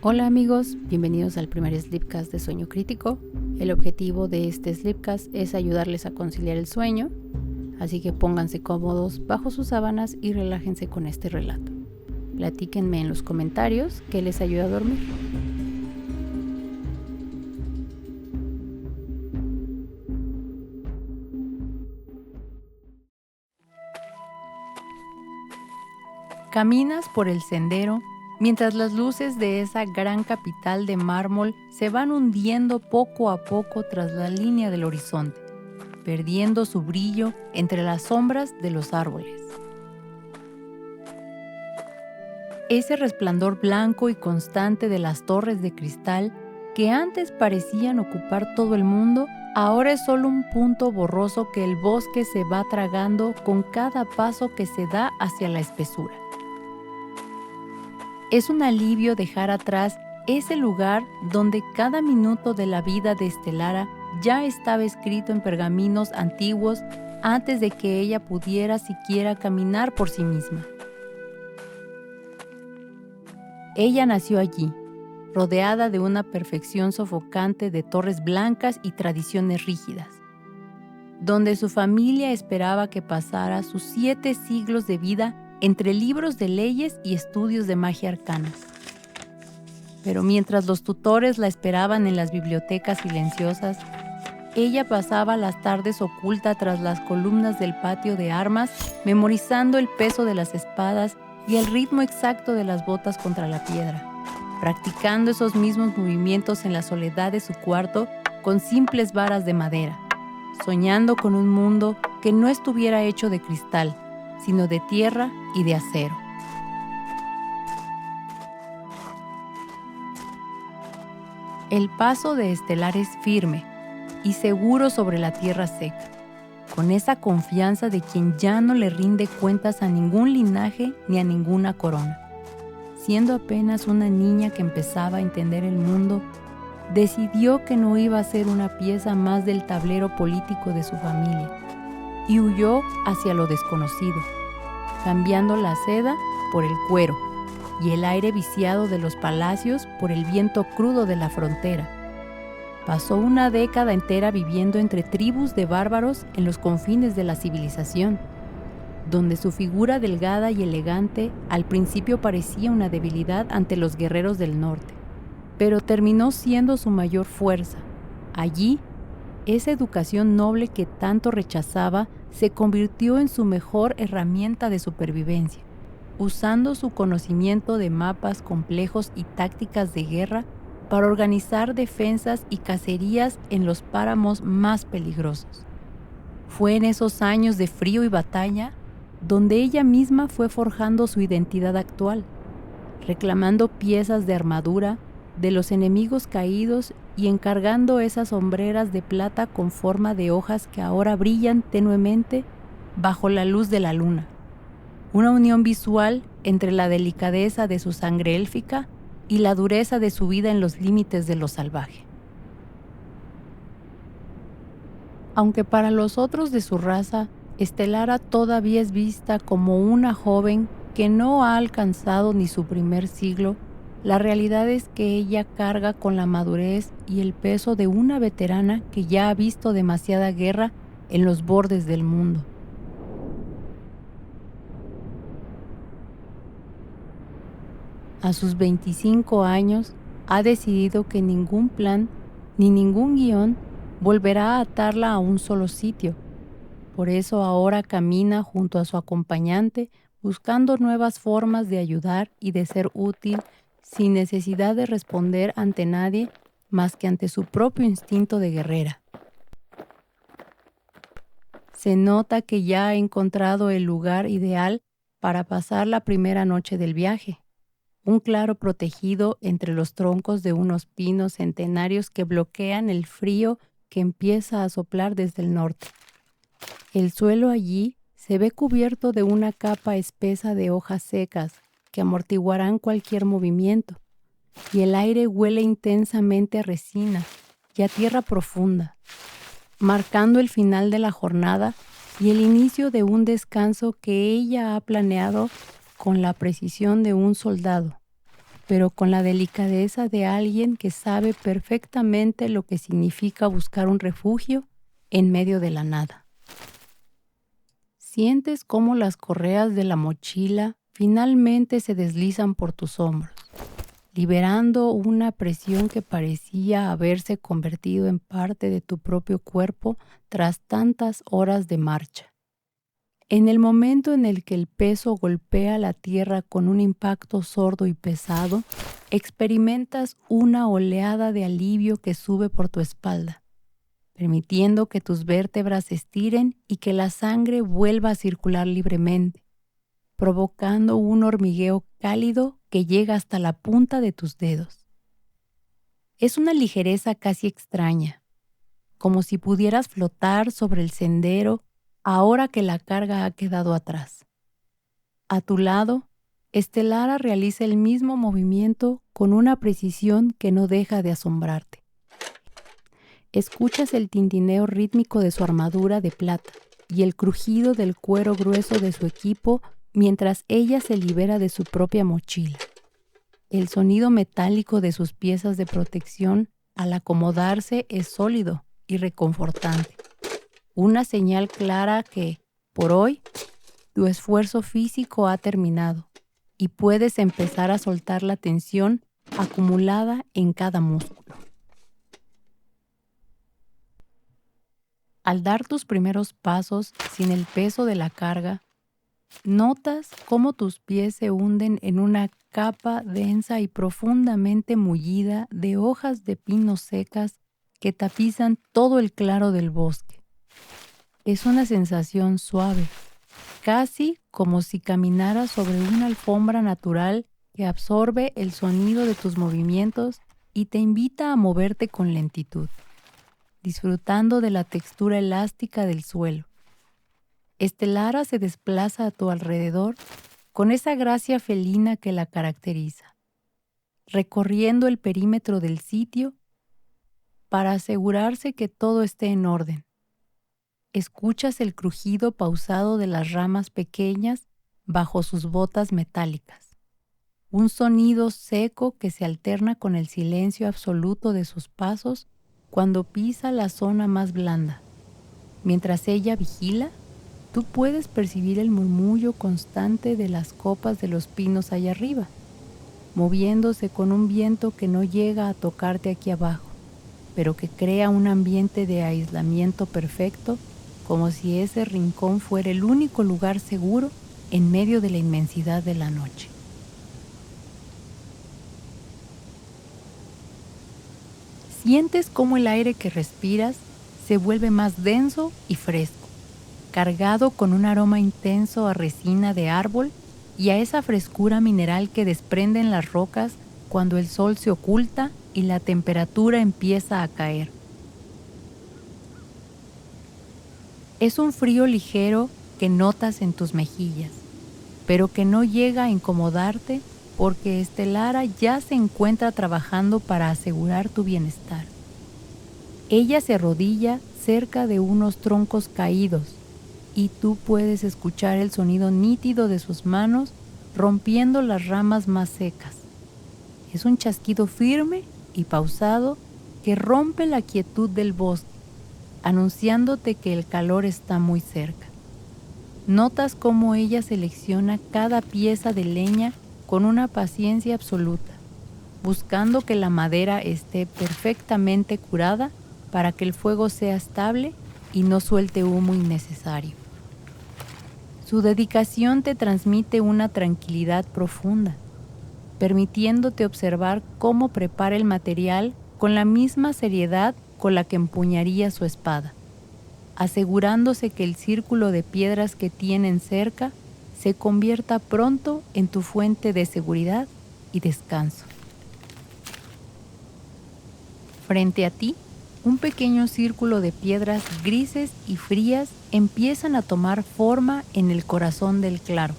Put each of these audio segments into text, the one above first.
Hola amigos, bienvenidos al primer Sleepcast de Sueño Crítico. El objetivo de este Sleepcast es ayudarles a conciliar el sueño, así que pónganse cómodos bajo sus sábanas y relájense con este relato. Platíquenme en los comentarios qué les ayuda a dormir. Caminas por el sendero mientras las luces de esa gran capital de mármol se van hundiendo poco a poco tras la línea del horizonte, perdiendo su brillo entre las sombras de los árboles. Ese resplandor blanco y constante de las torres de cristal que antes parecían ocupar todo el mundo, ahora es solo un punto borroso que el bosque se va tragando con cada paso que se da hacia la espesura. Es un alivio dejar atrás ese lugar donde cada minuto de la vida de Estelara ya estaba escrito en pergaminos antiguos antes de que ella pudiera siquiera caminar por sí misma. Ella nació allí, rodeada de una perfección sofocante de torres blancas y tradiciones rígidas, donde su familia esperaba que pasara sus 7 siglos de vida entre libros de leyes y estudios de magia arcana. Pero mientras los tutores la esperaban en las bibliotecas silenciosas, ella pasaba las tardes oculta tras las columnas del patio de armas, memorizando el peso de las espadas y el ritmo exacto de las botas contra la piedra, practicando esos mismos movimientos en la soledad de su cuarto con simples varas de madera, soñando con un mundo que no estuviera hecho de cristal, sino de tierra y de acero. El paso de Estelar es firme y seguro sobre la tierra seca, con esa confianza de quien ya no le rinde cuentas a ningún linaje ni a ninguna corona. Siendo apenas una niña que empezaba a entender el mundo, decidió que no iba a ser una pieza más del tablero político de su familia y huyó hacia lo desconocido, cambiando la seda por el cuero y el aire viciado de los palacios por el viento crudo de la frontera. Pasó una década entera viviendo entre tribus de bárbaros en los confines de la civilización, donde su figura delgada y elegante al principio parecía una debilidad ante los guerreros del norte, pero terminó siendo su mayor fuerza. Allí, esa educación noble que tanto rechazaba se convirtió en su mejor herramienta de supervivencia, usando su conocimiento de mapas complejos y tácticas de guerra para organizar defensas y cacerías en los páramos más peligrosos. Fue en esos años de frío y batalla donde ella misma fue forjando su identidad actual, reclamando piezas de armadura de los enemigos caídos y encargando esas sombreras de plata con forma de hojas que ahora brillan tenuemente bajo la luz de la luna. Una unión visual entre la delicadeza de su sangre élfica y la dureza de su vida en los límites de lo salvaje. Aunque para los otros de su raza, Estelara todavía es vista como una joven que no ha alcanzado ni su primer siglo, la realidad es que ella carga con la madurez y el peso de una veterana que ya ha visto demasiada guerra en los bordes del mundo. A sus 25 años, ha decidido que ningún plan ni ningún guión volverá a atarla a un solo sitio. Por eso ahora camina junto a su acompañante buscando nuevas formas de ayudar y de ser útil sin necesidad de responder ante nadie más que ante su propio instinto de guerrera. Se nota que ya ha encontrado el lugar ideal para pasar la primera noche del viaje. Un claro protegido entre los troncos de unos pinos centenarios que bloquean el frío que empieza a soplar desde el norte. El suelo allí se ve cubierto de una capa espesa de hojas secas que amortiguarán cualquier movimiento, y el aire huele intensamente a resina y a tierra profunda, marcando el final de la jornada y el inicio de un descanso que ella ha planeado con la precisión de un soldado, pero con la delicadeza de alguien que sabe perfectamente lo que significa buscar un refugio en medio de la nada. Sientes cómo las correas de la mochila finalmente se deslizan por tus hombros, liberando una presión que parecía haberse convertido en parte de tu propio cuerpo tras tantas horas de marcha. En el momento en el que el peso golpea la tierra con un impacto sordo y pesado, experimentas una oleada de alivio que sube por tu espalda, permitiendo que tus vértebras se estiren y que la sangre vuelva a circular libremente, provocando un hormigueo cálido que llega hasta la punta de tus dedos. Es una ligereza casi extraña, como si pudieras flotar sobre el sendero ahora que la carga ha quedado atrás. A tu lado, Estelara realiza el mismo movimiento con una precisión que no deja de asombrarte. Escuchas el tintineo rítmico de su armadura de plata y el crujido del cuero grueso de su equipo mientras ella se libera de su propia mochila. El sonido metálico de sus piezas de protección al acomodarse es sólido y reconfortante. Una señal clara que, por hoy, tu esfuerzo físico ha terminado y puedes empezar a soltar la tensión acumulada en cada músculo. Al dar tus primeros pasos sin el peso de la carga, notas cómo tus pies se hunden en una capa densa y profundamente mullida de hojas de pino secas que tapizan todo el claro del bosque. Es una sensación suave, casi como si caminaras sobre una alfombra natural que absorbe el sonido de tus movimientos y te invita a moverte con lentitud, disfrutando de la textura elástica del suelo. Estelara se desplaza a tu alrededor con esa gracia felina que la caracteriza, recorriendo el perímetro del sitio para asegurarse que todo esté en orden. Escuchas el crujido pausado de las ramas pequeñas bajo sus botas metálicas, un sonido seco que se alterna con el silencio absoluto de sus pasos cuando pisa la zona más blanda. Mientras ella vigila, tú puedes percibir el murmullo constante de las copas de los pinos allá arriba, moviéndose con un viento que no llega a tocarte aquí abajo, pero que crea un ambiente de aislamiento perfecto, como si ese rincón fuera el único lugar seguro en medio de la inmensidad de la noche. Sientes cómo el aire que respiras se vuelve más denso y fresco, cargado con un aroma intenso a resina de árbol y a esa frescura mineral que desprenden las rocas cuando el sol se oculta y la temperatura empieza a caer. Es un frío ligero que notas en tus mejillas, pero que no llega a incomodarte porque Estelara ya se encuentra trabajando para asegurar tu bienestar. Ella se arrodilla cerca de unos troncos caídos y tú puedes escuchar el sonido nítido de sus manos rompiendo las ramas más secas. Es un chasquido firme y pausado que rompe la quietud del bosque, anunciándote que el calor está muy cerca. Notas cómo ella selecciona cada pieza de leña con una paciencia absoluta, buscando que la madera esté perfectamente curada para que el fuego sea estable y no suelte humo innecesario. Su dedicación te transmite una tranquilidad profunda, permitiéndote observar cómo prepara el material con la misma seriedad con la que empuñaría su espada, asegurándose que el círculo de piedras que tienen cerca se convierta pronto en tu fuente de seguridad y descanso. Frente a ti, un pequeño círculo de piedras grises y frías empiezan a tomar forma en el corazón del claro,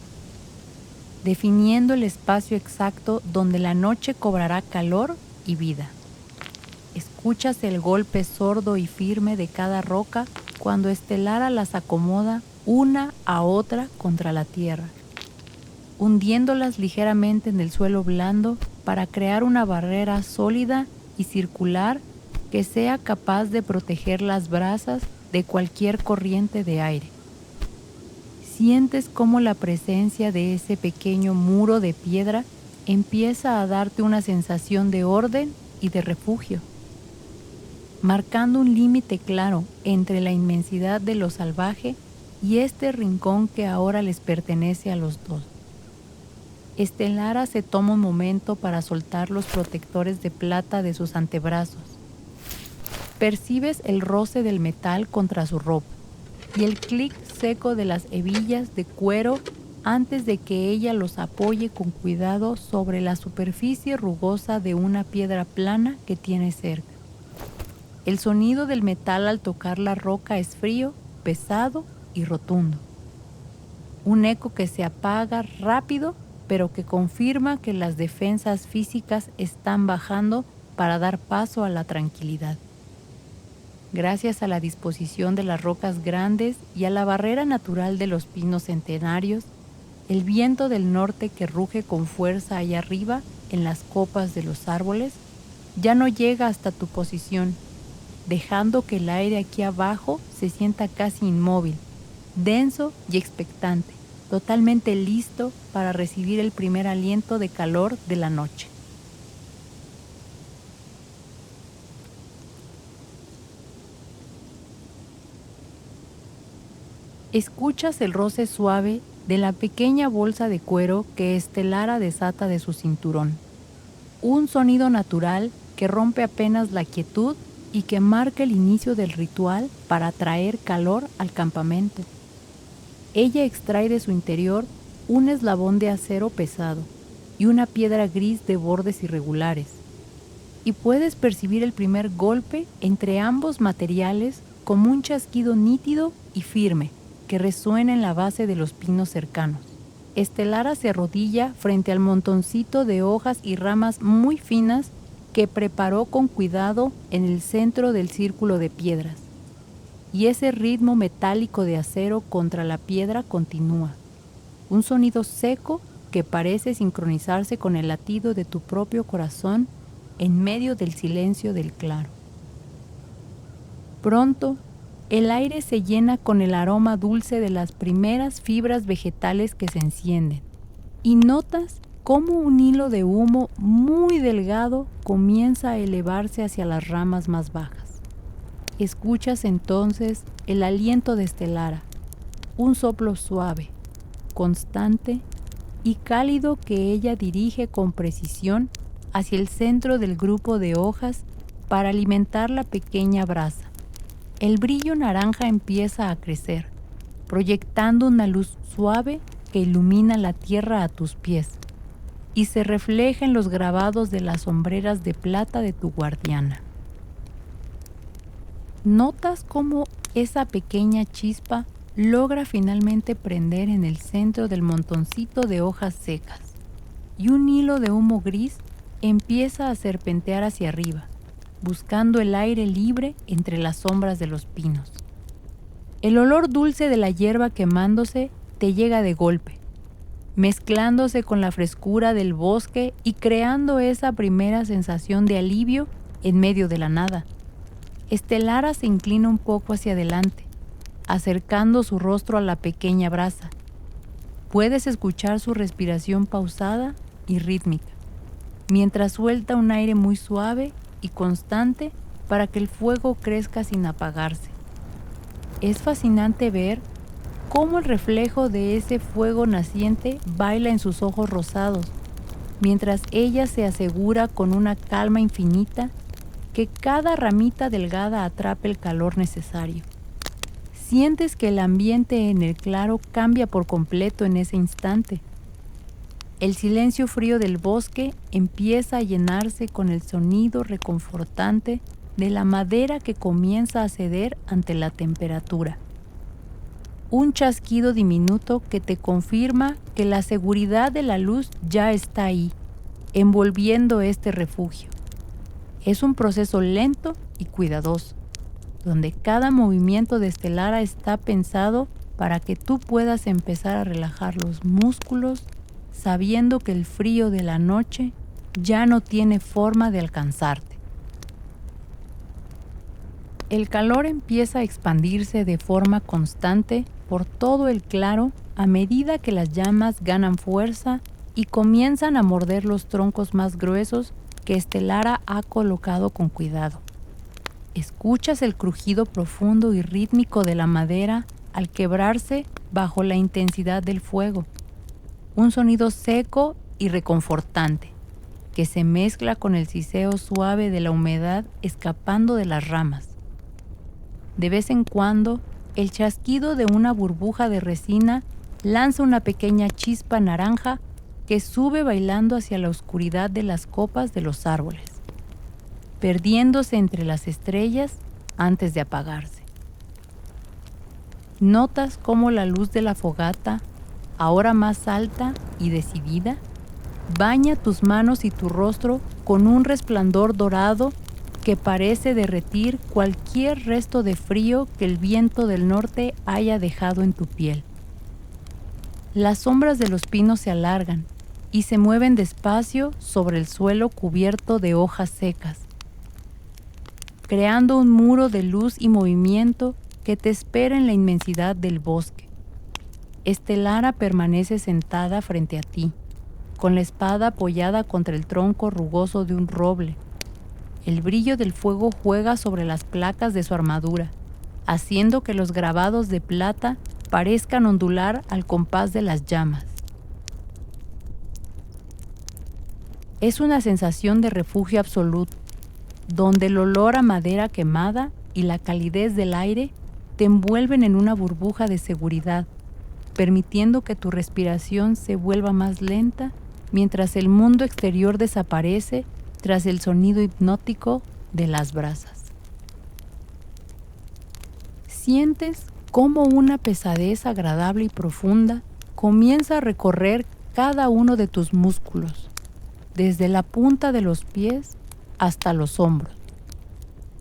definiendo el espacio exacto donde la noche cobrará calor y vida. Escuchas el golpe sordo y firme de cada roca cuando Estelara las acomoda una a otra contra la tierra, hundiéndolas ligeramente en el suelo blando para crear una barrera sólida y circular que sea capaz de proteger las brasas de cualquier corriente de aire. Sientes cómo la presencia de ese pequeño muro de piedra empieza a darte una sensación de orden y de refugio, marcando un límite claro entre la inmensidad de lo salvaje y este rincón que ahora les pertenece a los dos. Estelara se toma un momento para soltar los protectores de plata de sus antebrazos. Percibes el roce del metal contra su ropa y el clic seco de las hebillas de cuero antes de que ella los apoye con cuidado sobre la superficie rugosa de una piedra plana que tiene cerca. El sonido del metal al tocar la roca es frío, pesado y rotundo. Un eco que se apaga rápido, pero que confirma que las defensas físicas están bajando para dar paso a la tranquilidad. Gracias a la disposición de las rocas grandes y a la barrera natural de los pinos centenarios, el viento del norte que ruge con fuerza allá arriba en las copas de los árboles ya no llega hasta tu posición, dejando que el aire aquí abajo se sienta casi inmóvil, denso y expectante, totalmente listo para recibir el primer aliento de calor de la noche. Escuchas el roce suave de la pequeña bolsa de cuero que Estelara desata de su cinturón. Un sonido natural que rompe apenas la quietud y que marca el inicio del ritual para traer calor al campamento. Ella extrae de su interior un eslabón de acero pesado y una piedra gris de bordes irregulares. Y puedes percibir el primer golpe entre ambos materiales como un chasquido nítido y firme que resuena en la base de los pinos cercanos. Estelara se arrodilla frente al montoncito de hojas y ramas muy finas que preparó con cuidado en el centro del círculo de piedras. Y ese ritmo metálico de acero contra la piedra continúa. Un sonido seco que parece sincronizarse con el latido de tu propio corazón en medio del silencio del claro. Pronto, el aire se llena con el aroma dulce de las primeras fibras vegetales que se encienden y notas cómo un hilo de humo muy delgado comienza a elevarse hacia las ramas más bajas. Escuchas entonces el aliento de Estelara, un soplo suave, constante y cálido que ella dirige con precisión hacia el centro del grupo de hojas para alimentar la pequeña brasa. El brillo naranja empieza a crecer, proyectando una luz suave que ilumina la tierra a tus pies y se refleja en los grabados de las sombreras de plata de tu guardiana. Notas cómo esa pequeña chispa logra finalmente prender en el centro del montoncito de hojas secas y un hilo de humo gris empieza a serpentear hacia arriba, buscando el aire libre entre las sombras de los pinos. El olor dulce de la hierba quemándose te llega de golpe, mezclándose con la frescura del bosque y creando esa primera sensación de alivio en medio de la nada. Estelara se inclina un poco hacia adelante, acercando su rostro a la pequeña brasa. Puedes escuchar su respiración pausada y rítmica, mientras suelta un aire muy suave y constante para que el fuego crezca sin apagarse. Es fascinante ver cómo el reflejo de ese fuego naciente baila en sus ojos rosados, mientras ella se asegura con una calma infinita que cada ramita delgada atrape el calor necesario. Sientes que el ambiente en el claro cambia por completo en ese instante. El silencio frío del bosque empieza a llenarse con el sonido reconfortante de la madera que comienza a ceder ante la temperatura. Un chasquido diminuto que te confirma que la seguridad de la luz ya está ahí, envolviendo este refugio. Es un proceso lento y cuidadoso, donde cada movimiento de Estelara está pensado para que tú puedas empezar a relajar los músculos, sabiendo que el frío de la noche ya no tiene forma de alcanzarte. El calor empieza a expandirse de forma constante por todo el claro a medida que las llamas ganan fuerza y comienzan a morder los troncos más gruesos que Estelara ha colocado con cuidado. Escuchas el crujido profundo y rítmico de la madera al quebrarse bajo la intensidad del fuego. Un sonido seco y reconfortante que se mezcla con el siseo suave de la humedad escapando de las ramas. De vez en cuando, el chasquido de una burbuja de resina lanza una pequeña chispa naranja que sube bailando hacia la oscuridad de las copas de los árboles, perdiéndose entre las estrellas antes de apagarse. Notas cómo la luz de la fogata, ahora más alta y decidida, baña tus manos y tu rostro con un resplandor dorado que parece derretir cualquier resto de frío que el viento del norte haya dejado en tu piel. Las sombras de los pinos se alargan y se mueven despacio sobre el suelo cubierto de hojas secas, creando un muro de luz y movimiento que te espera en la inmensidad del bosque. Estelara permanece sentada frente a ti, con la espada apoyada contra el tronco rugoso de un roble. El brillo del fuego juega sobre las placas de su armadura, haciendo que los grabados de plata parezcan ondular al compás de las llamas. Es una sensación de refugio absoluto, donde el olor a madera quemada y la calidez del aire te envuelven en una burbuja de seguridad, permitiendo que tu respiración se vuelva más lenta mientras el mundo exterior desaparece tras el sonido hipnótico de las brasas. Sientes cómo una pesadez agradable y profunda comienza a recorrer cada uno de tus músculos, desde la punta de los pies hasta los hombros,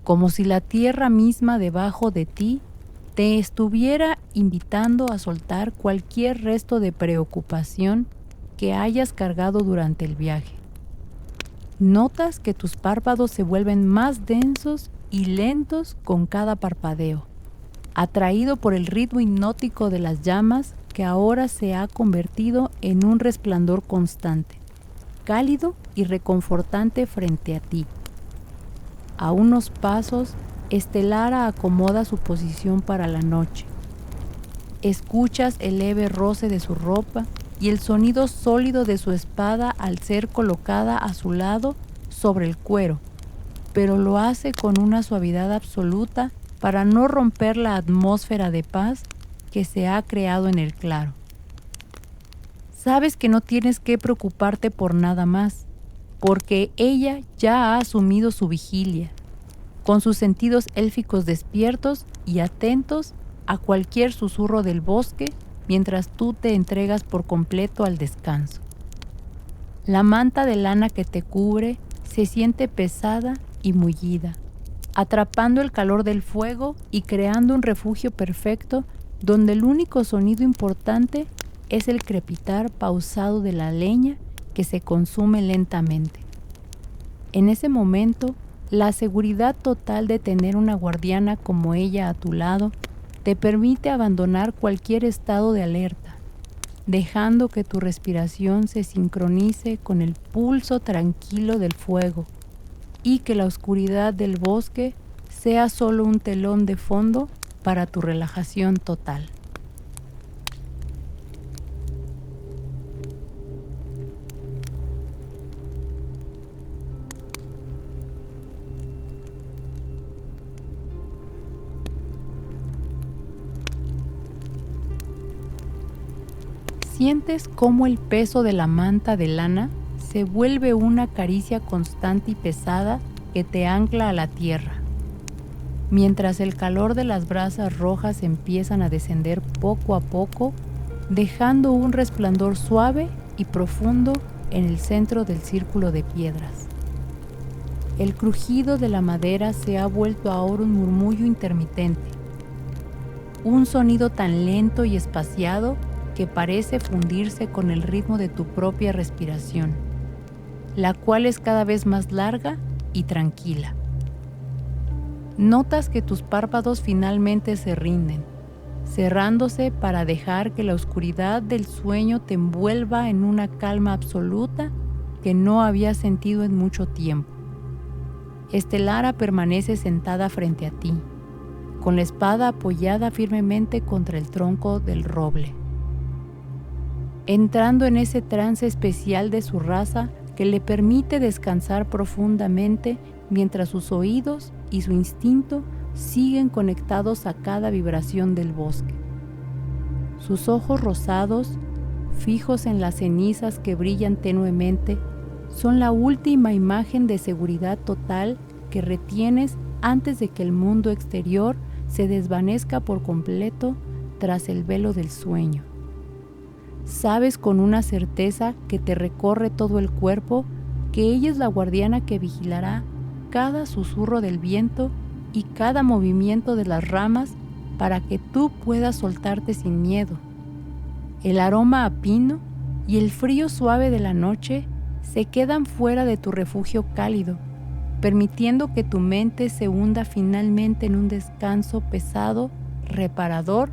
como si la tierra misma debajo de ti te estuviera invitando a soltar cualquier resto de preocupación que hayas cargado durante el viaje. Notas que tus párpados se vuelven más densos y lentos con cada parpadeo, atraído por el ritmo hipnótico de las llamas que ahora se ha convertido en un resplandor constante, cálido y reconfortante frente a ti. A unos pasos, Estelara acomoda su posición para la noche. Escuchas el leve roce de su ropa y el sonido sólido de su espada al ser colocada a su lado sobre el cuero, pero lo hace con una suavidad absoluta para no romper la atmósfera de paz que se ha creado en el claro. Sabes que no tienes que preocuparte por nada más, porque ella ya ha asumido su vigilia, con sus sentidos élficos despiertos y atentos a cualquier susurro del bosque mientras tú te entregas por completo al descanso. La manta de lana que te cubre se siente pesada y mullida, atrapando el calor del fuego y creando un refugio perfecto donde el único sonido importante es el crepitar pausado de la leña que se consume lentamente. En ese momento, la seguridad total de tener una guardiana como ella a tu lado te permite abandonar cualquier estado de alerta, dejando que tu respiración se sincronice con el pulso tranquilo del fuego y que la oscuridad del bosque sea solo un telón de fondo para tu relajación total. Sientes cómo el peso de la manta de lana se vuelve una caricia constante y pesada que te ancla a la tierra, mientras el calor de las brasas rojas empiezan a descender poco a poco, dejando un resplandor suave y profundo en el centro del círculo de piedras. El crujido de la madera se ha vuelto ahora un murmullo intermitente, un sonido tan lento y espaciado que parece fundirse con el ritmo de tu propia respiración. la cual es cada vez más larga y tranquila. Notas que tus párpados finalmente se rinden, cerrándose para dejar que la oscuridad del sueño te envuelva en una calma absoluta que no habías sentido en mucho tiempo. Estelara permanece sentada frente a ti, con la espada apoyada firmemente contra el tronco del roble, entrando en ese trance especial de su raza que le permite descansar profundamente mientras sus oídos y su instinto siguen conectados a cada vibración del bosque. Sus ojos rosados, fijos en las cenizas que brillan tenuemente, son la última imagen de seguridad total que retienes antes de que el mundo exterior se desvanezca por completo tras el velo del sueño. Sabes con una certeza que te recorre todo el cuerpo que ella es la guardiana que vigilará cada susurro del viento y cada movimiento de las ramas para que tú puedas soltarte sin miedo. El aroma a pino y el frío suave de la noche se quedan fuera de tu refugio cálido, permitiendo que tu mente se hunda finalmente en un descanso pesado, reparador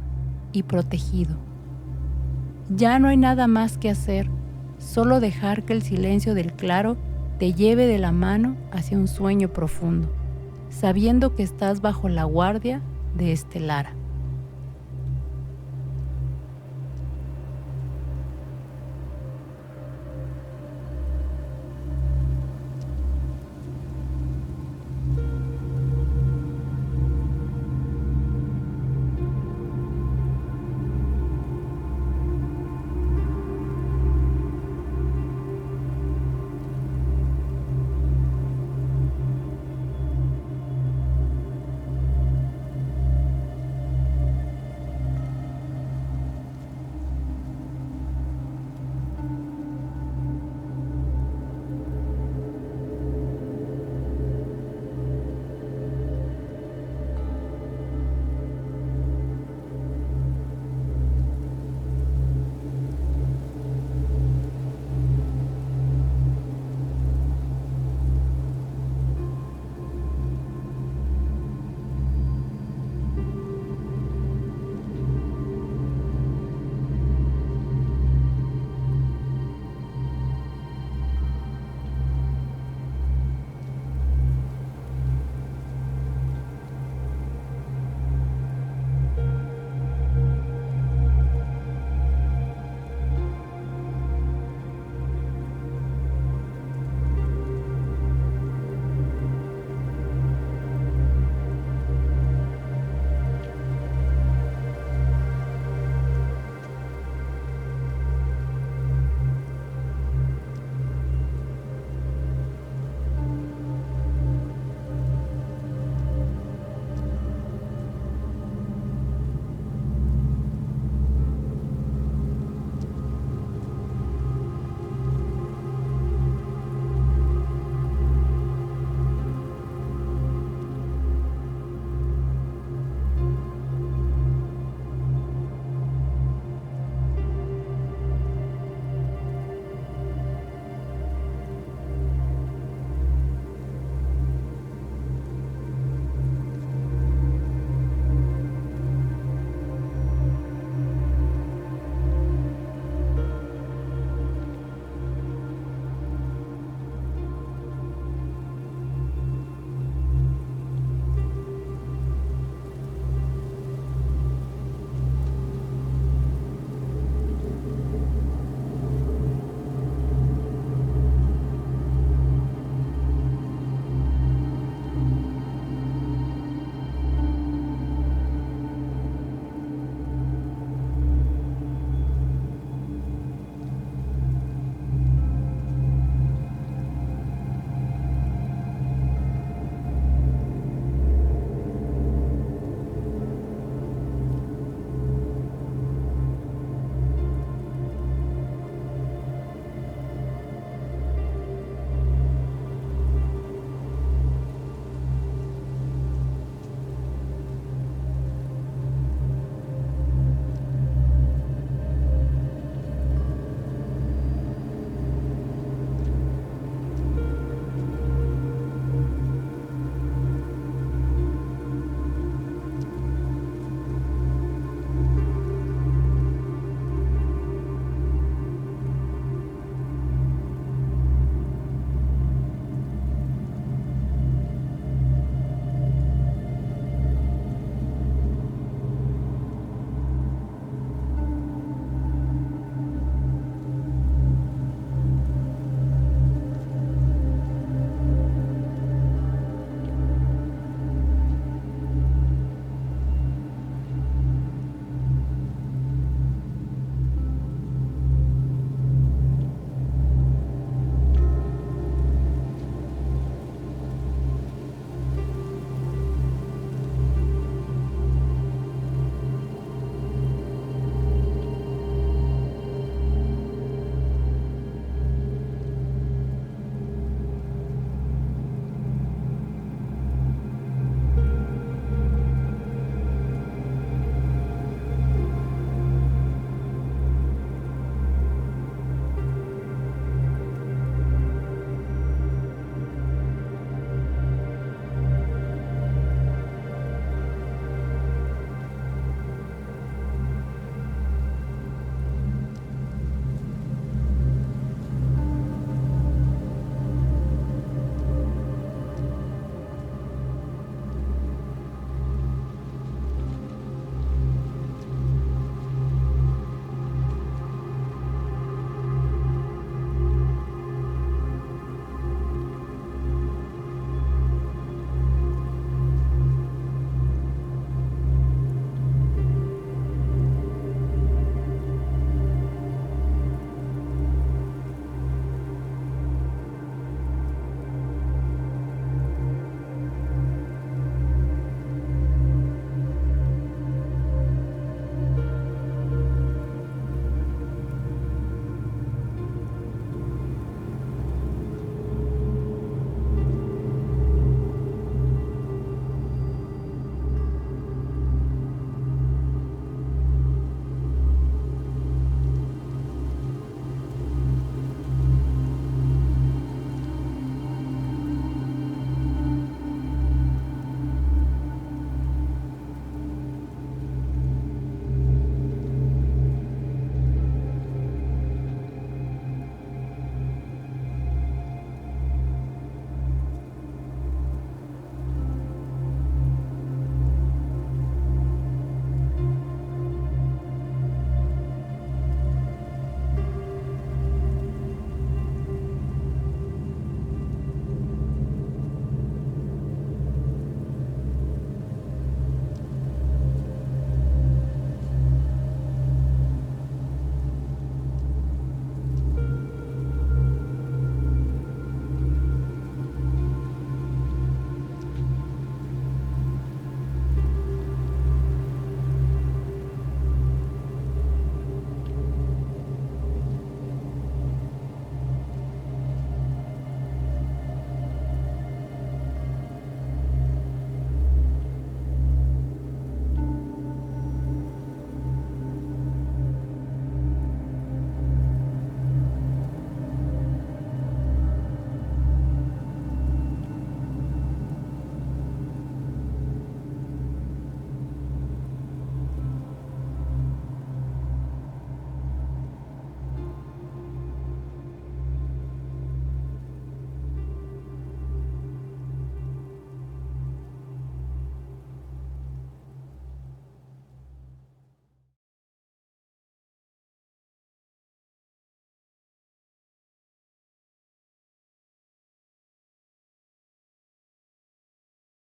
y protegido. Ya no hay nada más que hacer, solo dejar que el silencio del claro te lleve de la mano hacia un sueño profundo, sabiendo que estás bajo la guardia de Estelara.